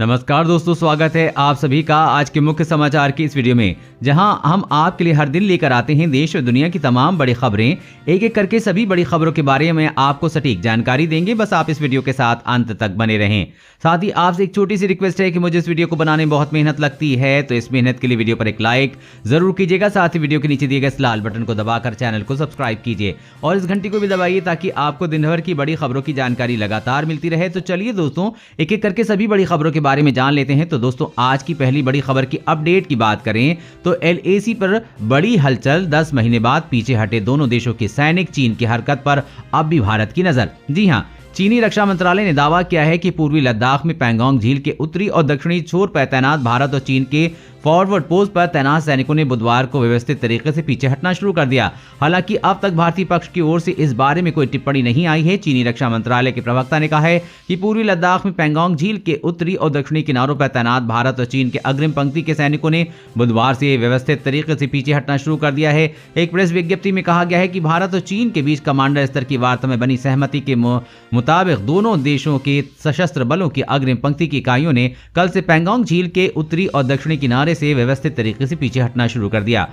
नमस्कार दोस्तों, स्वागत है आप सभी का आज के मुख्य समाचार की इस वीडियो में, जहां हम आपके लिए हर दिन लेकर आते हैं देश और दुनिया की तमाम बड़ी खबरें। एक एक करके सभी बड़ी खबरों के बारे में आपको सटीक जानकारी देंगे। बस आप इस वीडियो के साथ अंत तक बने रहें। साथ ही आपसे एक छोटी सी रिक्वेस्ट है कि मुझे इस वीडियो को बनाने में बहुत मेहनत लगती है, तो इस मेहनत के लिए वीडियो पर एक लाइक जरूर कीजिएगा। साथ ही वीडियो के नीचे दिए गए इस लाल बटन को दबाकर चैनल को सब्सक्राइब कीजिए और इस घंटी को भी दबाइए ताकि आपको दिन भर की बड़ी खबरों की जानकारी लगातार मिलती रहे। तो चलिए दोस्तों, एक एक करके सभी बड़ी खबरों के बारे में जान लेते हैं। तो दोस्तों, आज की पहली बड़ी खबर की अपडेट की बात करें तो एलएसी पर बड़ी हलचल। 10 महीने बाद पीछे हटे दोनों देशों के सैनिक। चीन की हरकत पर अब भी भारत की नजर। जी हां, चीनी रक्षा मंत्रालय ने दावा किया है कि पूर्वी लद्दाख में पैंगोंग झील के उत्तरी और दक्षिणी छोर पर तैनात भारत और चीन के फॉरवर्ड पोस्ट पर तैनात सैनिकों ने बुधवार को व्यवस्थित तरीके से पीछे हटना शुरू कर दिया। हालांकि अब तक भारतीय पक्ष की ओर से इस बारे में कोई टिप्पणी नहीं आई है। चीनी रक्षा मंत्रालय के प्रवक्ता ने कहा है कि पूर्वी लद्दाख में पैंगोंग झील के उत्तरी और दक्षिणी किनारों पर तैनात भारत और चीन के अग्रिम पंक्ति के सैनिकों ने बुधवार से व्यवस्थित तरीके से पीछे हटना शुरू कर दिया है। एक प्रेस विज्ञप्ति में कहा गया है कि भारत और चीन के बीच कमांडर स्तर की वार्ता में बनी सहमति के मुताबिक दोनों देशों के सशस्त्र बलों की अग्रिम पंक्ति की इकाइयों ने कल से पैंगोंग झील के उत्तरी और दक्षिणी किनारे से व्यवस्थित तरीके से पीछे हटना शुरू कर दिया।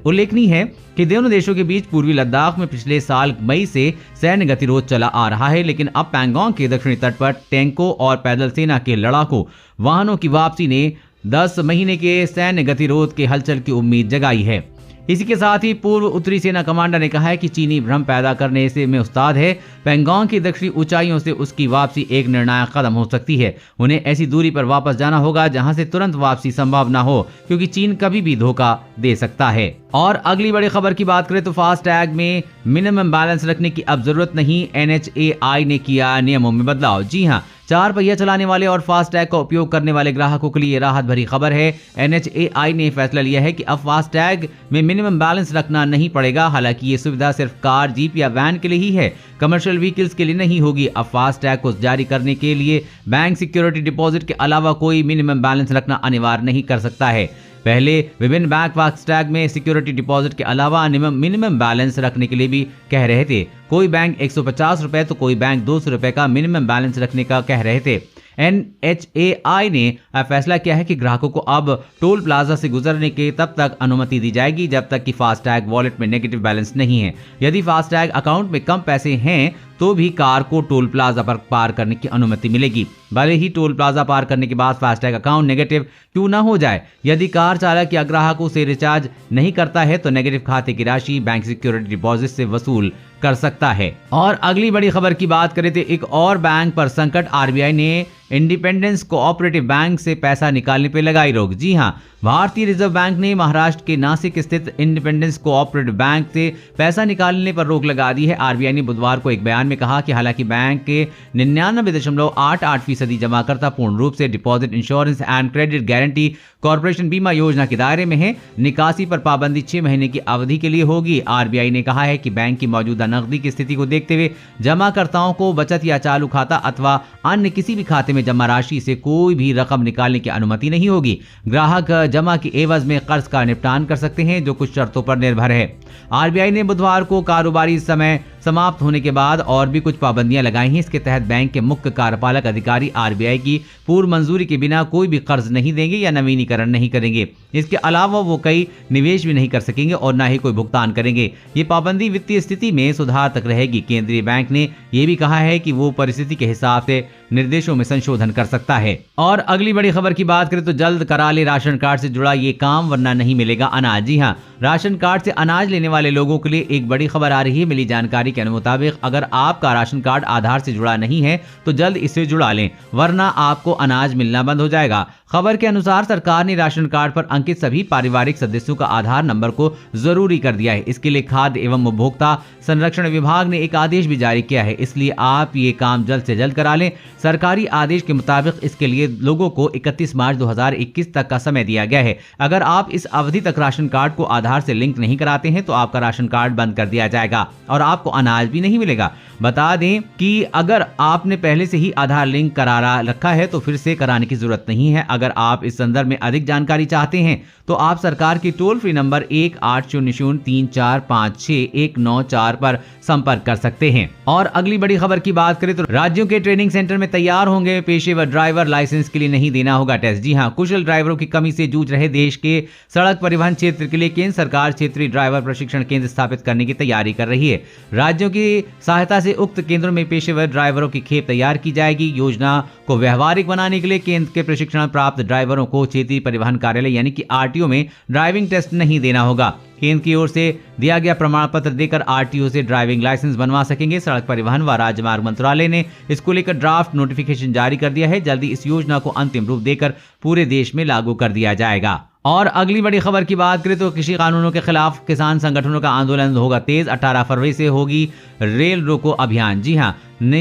उल्लेखनीय है कि दोनों देशों के बीच पूर्वी लद्दाख में पिछले साल मई से सैन्य गतिरोध चला आ रहा है, लेकिन अब पैंगोंग के दक्षिणी तट पर टैंकों और पैदल सेना के लड़ाकू वाहनों की वापसी ने 10 महीने के सैन्य गतिरोध के हलचल की उम्मीद जगाई है। इसी के साथ ही पूर्व उत्तरी सेना कमांडर ने कहा है कि चीनी भ्रम पैदा करने से में उस्ताद है। पैंगोंग की दक्षिणी ऊंचाइयों से उसकी वापसी एक निर्णायक कदम हो सकती है। उन्हें ऐसी दूरी पर वापस जाना होगा जहां से तुरंत वापसी संभव न हो, क्योंकि चीन कभी भी धोखा दे सकता है। और अगली बड़ी खबर की बात करें तो फास्टैग में मिनिमम बैलेंस रखने की अब जरूरत नहीं। एनएचएआई ने किया नियमों में बदलाव। जी हां, 4 पहिया चलाने वाले और फास्टैग का उपयोग करने वाले ग्राहकों के लिए राहत भरी खबर है। एनएचएआई ने फैसला लिया है कि अब फास्टैग में मिनिमम बैलेंस रखना नहीं पड़ेगा। हालांकि ये सुविधा सिर्फ कार, जीप या वैन के लिए ही है, कमर्शियल व्हीकल्स के लिए नहीं होगी। अब फास्टैग को जारी करने के लिए बैंक सिक्योरिटी डिपॉजिट के अलावा कोई मिनिमम बैलेंस रखना अनिवार्य नहीं कर सकता है। पहले विभिन्न बैंक फास्टैग में सिक्योरिटी डिपॉजिट के अलावा मिनिमम बैलेंस रखने के लिए भी कह रहे थे। कोई बैंक 150 रुपए तो कोई बैंक 200 रुपए का मिनिमम बैलेंस रखने का कह रहे थे। एनएचएआई ने फैसला किया है कि ग्राहकों को अब टोल प्लाजा से गुजरने के तब तक अनुमति दी जाएगी जब तक कि फास्टैग वॉलेट में नेगेटिव बैलेंस नहीं है। यदि फास्टैग अकाउंट में कम पैसे हैं तो भी कार को टोल प्लाजा पर पार करने की अनुमति मिलेगी, भले ही टोल प्लाजा पार करने के बाद फास्टैग अकाउंट नेगेटिव क्यों ना हो जाए। यदि कार चालक या ग्राहक उसे रिचार्ज नहीं करता है तो नेगेटिव खाते की राशि बैंक सिक्योरिटी डिपॉजिट से वसूल कर सकता है। और अगली बड़ी खबर की बात करें तो एक और बैंक पर संकट। आरबीआई ने इंडिपेंडेंस कोऑपरेटिव बैंक से पैसा निकालने पर लगाई रोक। जी हां, भारतीय रिजर्व बैंक ने महाराष्ट्र के नासिक स्थित इंडिपेंडेंस कोऑपरेटिव बैंक से पैसा निकालने पर रोक लगा दी है। आरबीआई ने बुधवार को एक बयान में कहा कि हालांकि बैंक के 99.88% जमाकर्ता पूर्ण रूप से deposit insurance and credit guarantee corporation बीमा योजना के दायरे में है, निकासी पर पाबंदी 6 महीने की अवधि के लिए होगी। आरबीआई ने कहा है कि बैंक की मौजूदा नकदी की स्थिति को देखते हुए जमाकर्ताओं को बचत या चालू खाता अथवा अन्य किसी भी खाते में जमा राशि से कोई भी रकम निकालने की अनुमति नहीं होगी। ग्राहक जमा की एवज में कर्ज का निपटान कर सकते हैं, जो कुछ शर्तों पर निर्भर है। आरबीआई ने बुधवार को कारोबारी समय समाप्त होने के बाद और भी कुछ पाबंदियां लगाई हैं। इसके तहत बैंक के मुख्य कार्यपालक अधिकारी आरबीआई की पूर्व मंजूरी के बिना कोई भी कर्ज नहीं देंगे या नवीनीकरण नहीं करेंगे। इसके अलावा वो कई निवेश भी नहीं कर सकेंगे और न ही कोई भुगतान करेंगे। ये पाबंदी वित्तीय स्थिति में सुधार तक रहेगी। केंद्रीय बैंक ने यह भी कहा है कि वो परिस्थिति के हिसाब से निर्देशों में संशोधन कर सकता है। और अगली बड़ी खबर की बात करें तो जल्द करा ले राशन कार्ड से जुड़ा ये काम, वरना नहीं मिलेगा अनाज। जी हां, राशन कार्ड से अनाज लेने वाले लोगों के लिए एक बड़ी खबर आ रही है। मिली जानकारी के मुताबिक अगर आपका राशन कार्ड आधार से जुड़ा नहीं है तो जल्द इससे जुड़ा लें, वरना आपको अनाज मिलना बंद हो जाएगा। खबर के अनुसार सरकार ने राशन कार्ड पर अंकित सभी पारिवारिक सदस्यों का आधार नंबर को जरूरी कर दिया है। इसके लिए खाद्य एवं उपभोक्ता संरक्षण विभाग ने एक आदेश भी जारी किया है, इसलिए आप ये काम जल्द से जल्द करा लें। सरकारी आदेश के मुताबिक इसके लिए लोगों को 31 मार्च 2021 तक का समय दिया गया है। अगर आप इस अवधि तक राशन कार्ड को आधार से लिंक नहीं कराते हैं तो आपका राशन कार्ड बंद कर दिया जाएगा और आपको अनाज भी नहीं मिलेगा। बता दें कि अगर आपने पहले से ही आधार लिंक करा रखा है तो फिर से कराने की जरूरत नहीं है। अगर आप इस संदर्भ में अधिक जानकारी चाहते हैं तो आप सरकार की टोल फ्री नंबर 1800-3456-194 पर संपर्क कर सकते हैं। और अगली बड़ी खबर की बात करें तो राज्यों के ट्रेनिंग सेंटर में तैयार होंगे पेशेवर ड्राइवर, लाइसेंस के लिए नहीं देना होगा टेस्ट। जी हां, कुशल ड्राइवरों की कमी से जूझ रहे देश के सड़क परिवहन क्षेत्र के लिए केंद्र सरकार क्षेत्रीय ड्राइवर प्रशिक्षण केंद्र स्थापित करने की तैयारी कर रही है। राज्यों की सहायता से उक्त केंद्रों में पेशेवर ड्राइवरों की खेप तैयार की जाएगी। योजना को व्यवहारिक बनाने के लिए केंद्र के प्रशिक्षण प्राप्त ड्राइवरों को क्षेत्रीय परिवहन कार्यालय यानी कि आरटीओ में ड्राइविंग टेस्ट नहीं देना होगा। केंद्र की ओर से दिया गया प्रमाण पत्र देकर आरटीओ से ड्राइविंग लाइसेंस बनवा सकेंगे। सड़क परिवहन व राजमार्ग मंत्रालय ने इसको लेकर ड्राफ्ट नोटिफिकेशन जारी कर दिया है। जल्दी इस योजना को अंतिम रूप देकर पूरे देश में लागू कर दिया जाएगा। और अगली बड़ी खबर की बात करें तो कृषि कानूनों के खिलाफ किसान संगठनों का आंदोलन होगा तेज। 18 फरवरी से होगी रेल रोको अभियान। जी हां,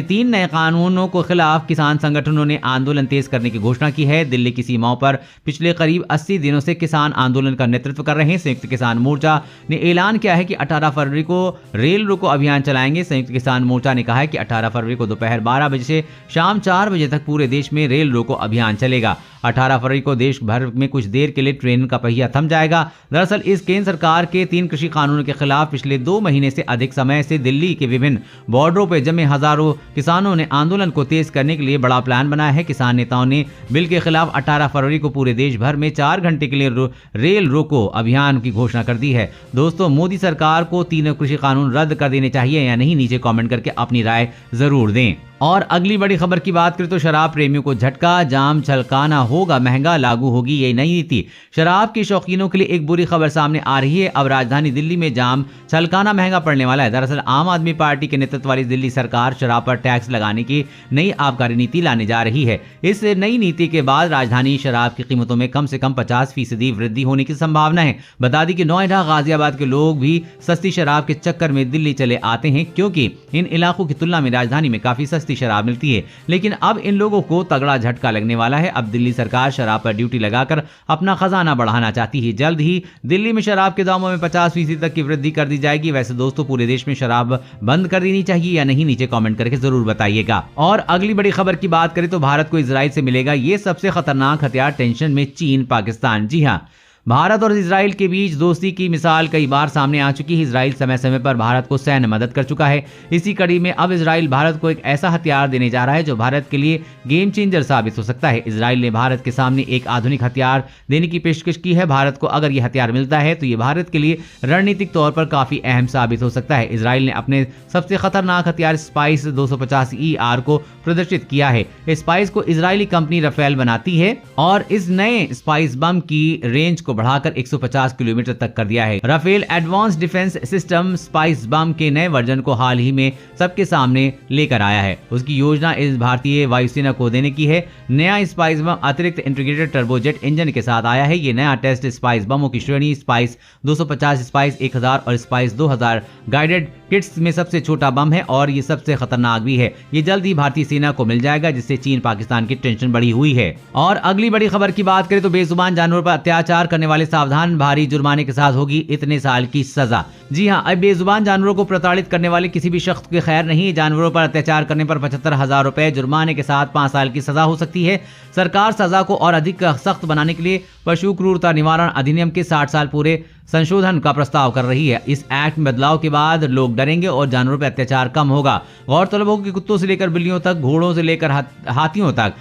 3 नए कानूनों के खिलाफ किसान संगठनों ने आंदोलन तेज करने की घोषणा की है। दिल्ली की सीमाओं पर पिछले करीब 80 दिनों से किसान आंदोलन का नेतृत्व कर रहे हैं। संयुक्त किसान मोर्चा ने ऐलान किया है कि 18 फरवरी को रेल रोको अभियान चलाएंगे। संयुक्त किसान मोर्चा ने कहा है कि 18 फरवरी को दोपहर 12 बजे से शाम 4 बजे तक पूरे देश में रेल रोको अभियान चलेगा। 18 फरवरी को देश भर में कुछ देर के लिए ट्रेन का पहिया थम जाएगा। दरअसल इस केंद्र सरकार के 3 कृषि कानूनों के खिलाफ पिछले 2 महीने से अधिक समय से दिल्ली के विभिन्न बॉर्डरों पर जमे हजारों किसानों ने आंदोलन को तेज करने के लिए बड़ा प्लान बनाया है। किसान नेताओं ने बिल के खिलाफ 18 फरवरी को पूरे देश भर में 4 घंटे के लिए रेल रोको अभियान की घोषणा कर दी है। दोस्तों, मोदी सरकार को 3 कृषि कानून रद्द कर देने चाहिए या नहीं, नीचे कमेंट करके अपनी राय जरूर दें। और अगली बड़ी खबर की बात करें तो शराब प्रेमियों को झटका, जाम छलकाना होगा महंगा, लागू होगी ये नई नीति। शराब के शौकीनों के लिए एक बुरी खबर सामने आ रही है। अब राजधानी दिल्ली में जाम छलकाना महंगा पड़ने वाला है। दरअसल आम आदमी पार्टी के नेतृत्व वाली दिल्ली सरकार शराब पर टैक्स लगाने की नई आबकारी नीति लाने जा रही है। इस नई नीति के बाद राजधानी शराब की कीमतों में कम से कम 50% वृद्धि होने की संभावना है। बता दें कि नोएडा, गाजियाबाद के लोग भी सस्ती शराब के चक्कर में दिल्ली चले आते हैं क्योंकि इन इलाकों की तुलना में राजधानी में काफी सस्ती शराब मिलती है। लेकिन अब इन लोगों को तगड़ा झटका लगने वाला है। अब दिल्ली सरकार शराब पर ड्यूटी लगाकर अपना खजाना बढ़ाना चाहती है। जल्द ही दिल्ली में शराब के दामों में 50% तक की वृद्धि कर दी जाएगी। वैसे दोस्तों, पूरे देश में शराब बंद कर देनी चाहिए या नहीं, नीचे कमेंट करके जरूर बताइएगा। और अगली बड़ी खबर की बात करें तो भारत को इजराइल से मिलेगा ये सबसे खतरनाक हथियार, टेंशन में चीन पाकिस्तान। जी हां, भारत और इजराइल के बीच दोस्ती की मिसाल कई बार सामने आ चुकी है। इजराइल समय समय पर भारत को सैन्य मदद कर चुका है। इसी कड़ी में अब इजराइल भारत को एक ऐसा हथियार देने जा रहा है जो भारत के लिए गेम चेंजर साबित हो सकता है। इजराइल ने भारत के सामने एक आधुनिक हथियार देने की पेशकश की है। भारत को अगर यह हथियार मिलता है तो ये भारत के लिए रणनीतिक तौर पर काफी अहम साबित हो सकता है। इजराइल ने अपने सबसे खतरनाक हथियार स्पाइस 250ER को प्रदर्शित किया है। स्पाइस को इजरायली कंपनी राफेल बनाती है और इस नए स्पाइस बम की रेंज को बढ़ाकर 150 किलोमीटर तक कर दिया है। Rafale advance defence system spice bomb के नए वर्जन को हाल ही में सबके सामने लेकर आया है। उसकी योजना इस भारतीय वायुसेना को देने की है। नया स्पाइस बम अतिरिक्त इंटीग्रेटेड टर्बोजेट इंजन के साथ आया है। ये नया टेस्ट स्पाइस बमों की श्रेणी स्पाइस 250, स्पाइस 1000 और स्पाइस 2000 गाइडेड किट्स में सबसे छोटा बम है और ये सबसे खतरनाक भी है। ये जल्द ही भारतीय सेना को मिल जाएगा, जिससे चीन पाकिस्तान की टेंशन बढ़ी हुई है। और अगली बड़ी खबर की बात करें तो बेजुबान जानवरों पर अत्याचार करने वाले सावधान, भारी जुर्माने के साथ होगी इतने साल की सजा। जी हां, अब बेजुबान जानवरों को प्रताड़ित करने वाले किसी भी शख्स की खैर नहीं। जानवरों पर अत्याचार करने पर 75,000 रुपए जुर्माने के साथ 5 साल की सजा हो सकती है। सरकार सजा को और अधिक सख्त बनाने के लिए पशु क्रूरता निवारण अधिनियम के 60 साल पूरे संशोधन का प्रस्ताव कर रही है। इस एक्ट में बदलाव के बाद लोग डरेंगे और जानवरों पर अत्याचार कम होगा। गौरतलब हो कि कुत्तों से लेकर बिल्लियों तक, घोड़ों से लेकर हाथियों तक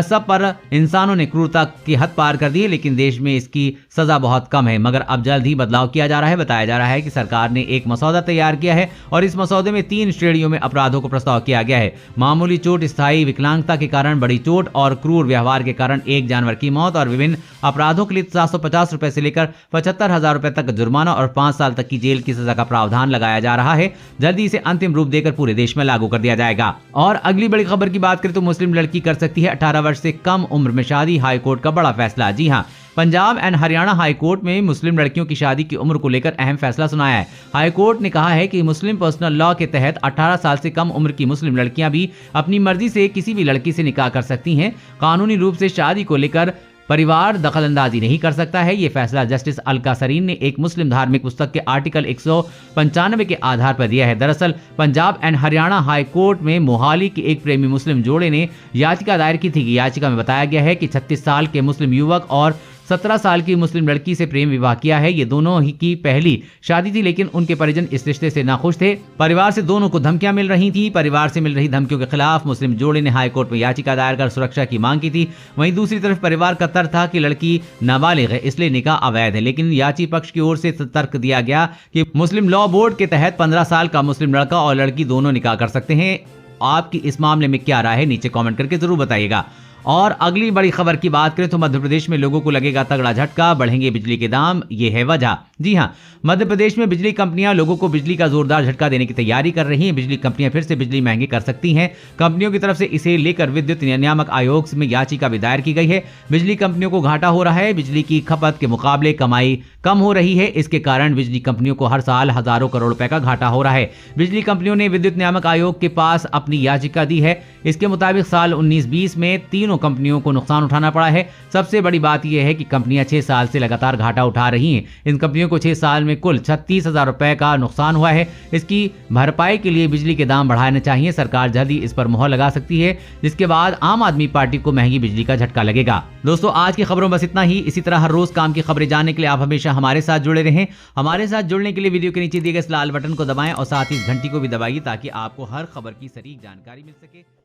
सब पर इंसानों ने क्रूरता की हद पार कर दी है, लेकिन देश में इसकी सजा बहुत कम है। मगर अब जल्द ही बदलाव किया जा रहा है। बताया जा रहा है कि सरकार ने एक मसौदा तैयार किया है और इस मसौदे में 3 श्रेणियों में अपराधों को प्रस्ताव किया गया है। मामूली चोट, स्थायी विकलांगता के कारण बड़ी चोट और क्रूर व्यवहार के कारण एक जानवर की मौत और विभिन्न अपराधों के लिए 750 रुपए से लेकर 75,000 रुपए तक जुर्माना और 5 साल तक की जेल की सजा का प्रावधान लगाया जा रहा है। जल्दी इसे अंतिम रूप देकर पूरे देश में लागू कर दिया जाएगा। और अगली बड़ी खबर की बात करें तो मुस्लिम लड़की कर सकती है 18 वर्ष से कम उम्र में शादी, हाईकोर्ट का बड़ा फैसला। जी हां, पंजाब एंड हरियाणा हाईकोर्ट में मुस्लिम लड़कियों की शादी की उम्र को लेकर अहम फैसला सुनाया है। हाईकोर्ट ने कहा है कि मुस्लिम पर्सनल लॉ के तहत 18 साल से कम उम्र की मुस्लिम लड़कियां भी अपनी मर्जी से किसी भी लड़की से निकाह कर सकती हैं। कानूनी रूप से शादी को लेकर परिवार दखल अंदाजी नहीं कर सकता है। ये फैसला जस्टिस अलका सरीन ने एक मुस्लिम धार्मिक पुस्तक के आर्टिकल 195 के आधार पर दिया है। दरअसल Punjab and Haryana high court में मोहाली के एक प्रेमी मुस्लिम जोड़े ने याचिका दायर की थी कि याचिका में बताया गया है कि 36 साल के मुस्लिम युवक और 17 साल की मुस्लिम लड़की से प्रेम विवाह किया है। ये दोनों ही की पहली शादी थी, लेकिन उनके परिजन इस रिश्ते से नाखुश थे। परिवार से दोनों को धमकियां मिल रही थी। परिवार से मिल रही धमकियों के खिलाफ मुस्लिम जोड़े ने हाई कोर्ट में याचिका दायर कर सुरक्षा की मांग की थी। वहीं दूसरी तरफ परिवार का तर्क था कि लड़की नाबालिग है, इसलिए निकाह अवैध है। लेकिन याची पक्ष की ओर से तर्क दिया गया कि मुस्लिम लॉ बोर्ड के तहत 15 साल का मुस्लिम लड़का और लड़की दोनों निकाह कर सकते हैं। आपकी इस मामले में क्या राय है, नीचे कमेंट करके जरूर बताइएगा। और अगली बड़ी खबर की बात करें तो मध्य प्रदेश में लोगों को लगेगा तगड़ा झटका, बढ़ेंगे बिजली के दाम, ये है वजह। जी हां, मध्य प्रदेश में बिजली कंपनियां लोगों को बिजली का जोरदार झटका देने की तैयारी कर रही हैं। बिजली कंपनियां फिर से बिजली महंगी कर सकती हैं। कंपनियों की तरफ से इसे लेकर विद्युत नियामक आयोग में याचिका भी दायर की गई है। बिजली कंपनियों को घाटा हो रहा है, बिजली की खपत के मुकाबले कमाई कम हो रही है। इसके कारण बिजली कंपनियों को हर साल हजारों करोड़ रुपए का घाटा हो रहा है। बिजली कंपनियों ने विद्युत नियामक आयोग के पास अपनी याचिका दी है। इसके मुताबिक साल 19-20 में तीनों कंपनियों को नुकसान उठाना पड़ा है। सबसे बड़ी बात यह है कि कंपनियां 6 साल से लगातार घाटा उठा रही हैं। इन कंपनियों को 6 साल में कुल 36,000 रुपए का नुकसान हुआ है। इसकी भरपाई के लिए बिजली के दाम बढ़ाने चाहिए। सरकार जल्द ही इस पर मुहर लगा सकती है, जिसके बाद आम आदमी पार्टी को महंगी बिजली का झटका लगेगा। दोस्तों, आज की खबरों बस इतना ही। इसी तरह हर रोज काम की खबरें जानने के लिए आप हमेशा हमारे साथ जुड़े रहें। हमारे साथ जुड़ने के लिए वीडियो के नीचे दिए गए इस लाल बटन को दबाएं और साथ ही इस घंटी को भी दबाइए ताकि आपको हर खबर की सटीक जानकारी मिल सके।